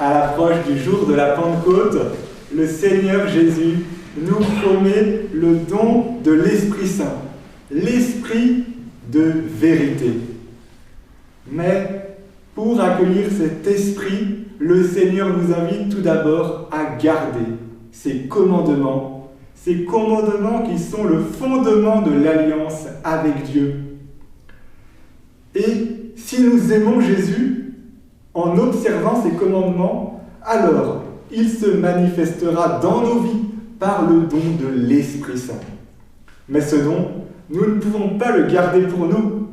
À l'approche du jour de la Pentecôte, le Seigneur Jésus nous promet le don de l'Esprit Saint, l'Esprit de vérité. Mais pour accueillir cet Esprit, le Seigneur nous invite tout d'abord à garder ses commandements qui sont le fondement de l'alliance avec Dieu. Et si nous aimons Jésus, en observant ses commandements, alors il se manifestera dans nos vies par le don de l'Esprit Saint. Mais ce don, nous ne pouvons pas le garder pour nous.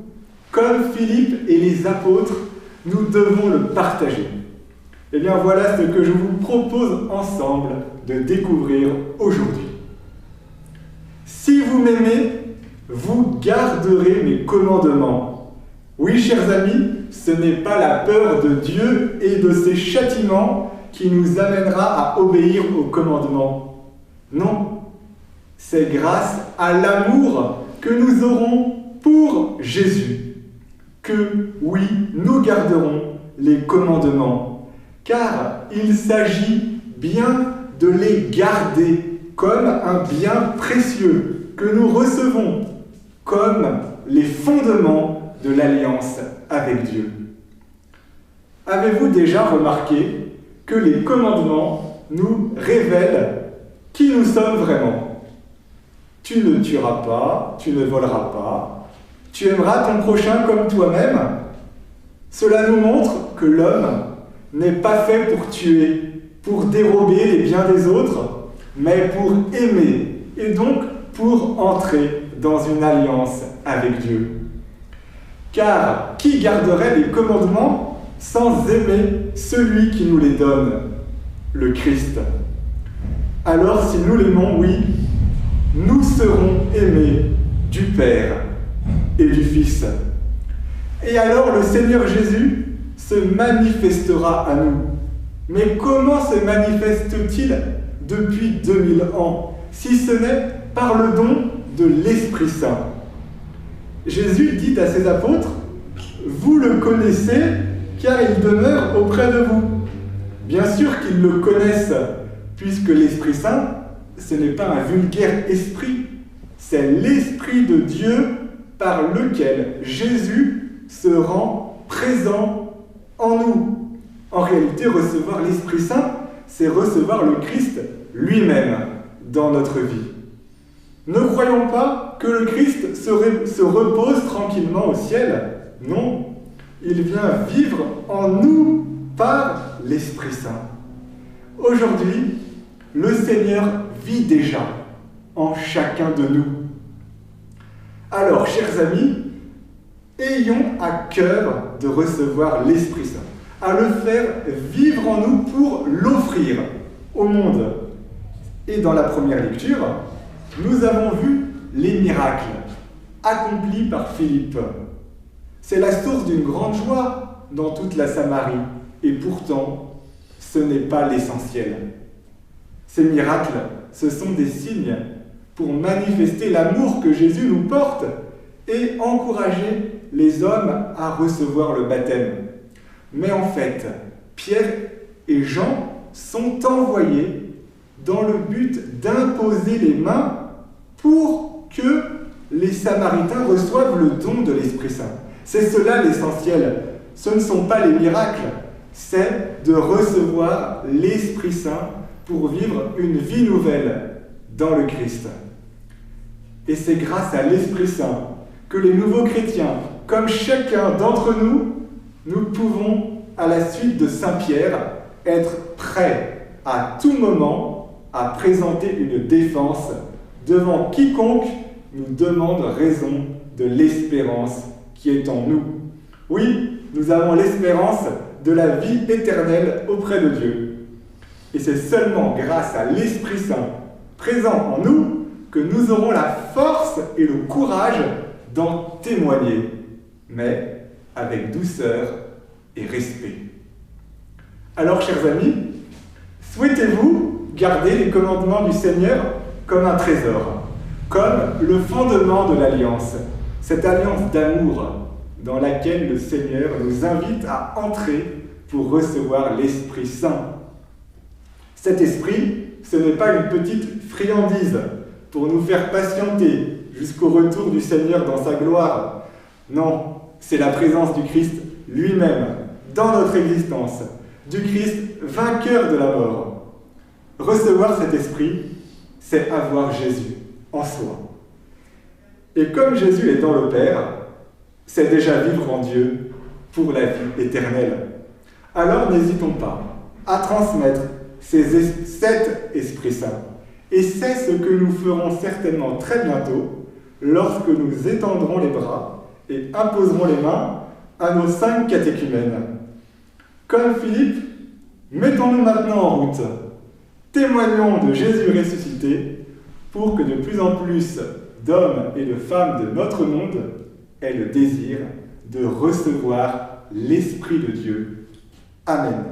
Comme Philippe et les apôtres, nous devons le partager. Eh bien voilà ce que je vous propose ensemble de découvrir aujourd'hui. Si vous m'aimez, vous garderez mes commandements. Oui, chers amis, ce n'est pas la peur de Dieu et de ses châtiments qui nous amènera à obéir aux commandements. Non, c'est grâce à l'amour que nous aurons pour Jésus que, oui, nous garderons les commandements, car il s'agit bien de les garder comme un bien précieux que nous recevons, comme les fondements de l'alliance avec Dieu. Avez-vous déjà remarqué que les commandements nous révèlent qui nous sommes vraiment? Tu ne tueras pas, tu ne voleras pas, tu aimeras ton prochain comme toi-même. Cela nous montre que l'homme n'est pas fait pour tuer, pour dérober les biens des autres, mais pour aimer, et donc pour entrer dans une alliance avec Dieu. Car qui garderait les commandements sans aimer celui qui nous les donne, le Christ? Alors si nous l'aimons, oui, nous serons aimés du Père et du Fils. Et alors le Seigneur Jésus se manifestera à nous. Mais comment se manifeste-t-il depuis 2000 ans, si ce n'est par le don de l'Esprit Saint? Jésus dit à ses apôtres, « Vous le connaissez, car il demeure auprès de vous. » Bien sûr qu'ils le connaissent, puisque l'Esprit Saint, ce n'est pas un vulgaire esprit, c'est l'Esprit de Dieu par lequel Jésus se rend présent en nous. En réalité, recevoir l'Esprit Saint, c'est recevoir le Christ lui-même dans notre vie. Ne croyons pas que le Christ se repose tranquillement au ciel. Non, il vient vivre en nous par l'Esprit Saint. Aujourd'hui, le Seigneur vit déjà en chacun de nous. Alors, chers amis, ayons à cœur de recevoir l'Esprit Saint, à le faire vivre en nous pour l'offrir au monde. Et dans la première lecture, nous avons vu les miracles accomplis par Philippe. C'est la source d'une grande joie dans toute la Samarie, et pourtant, ce n'est pas l'essentiel. Ces miracles, ce sont des signes pour manifester l'amour que Jésus nous porte et encourager les hommes à recevoir le baptême. Mais en fait, Pierre et Jean sont envoyés dans le but d'imposer les mains pour que les Samaritains reçoivent le don de l'Esprit Saint. C'est cela l'essentiel. Ce ne sont pas les miracles, c'est de recevoir l'Esprit Saint pour vivre une vie nouvelle dans le Christ. Et c'est grâce à l'Esprit Saint que les nouveaux chrétiens, comme chacun d'entre nous, nous pouvons, à la suite de Saint Pierre, être prêts à tout moment à présenter une défense devant quiconque nous demande raison de l'espérance qui est en nous. Oui, nous avons l'espérance de la vie éternelle auprès de Dieu. Et c'est seulement grâce à l'Esprit Saint présent en nous que nous aurons la force et le courage d'en témoigner, mais avec douceur et respect. Alors, chers amis, souhaitez-vous garder les commandements du Seigneur comme un trésor, comme le fondement de l'alliance, cette alliance d'amour dans laquelle le Seigneur nous invite à entrer pour recevoir l'Esprit Saint. Cet Esprit, ce n'est pas une petite friandise pour nous faire patienter jusqu'au retour du Seigneur dans sa gloire. Non, c'est la présence du Christ lui-même dans notre existence, du Christ vainqueur de la mort. Recevoir cet Esprit, c'est avoir Jésus en soi. Et comme Jésus est dans le Père, c'est déjà vivre en Dieu pour la vie éternelle. Alors n'hésitons pas à transmettre cet Esprit Saint. Et c'est ce que nous ferons certainement très bientôt lorsque nous étendrons les bras et imposerons les mains à nos 5 catéchumènes. Comme Philippe, mettons-nous maintenant en route. Témoignons de Jésus ressuscité pour que de plus en plus d'hommes et de femmes de notre monde aient le désir de recevoir l'Esprit de Dieu. Amen.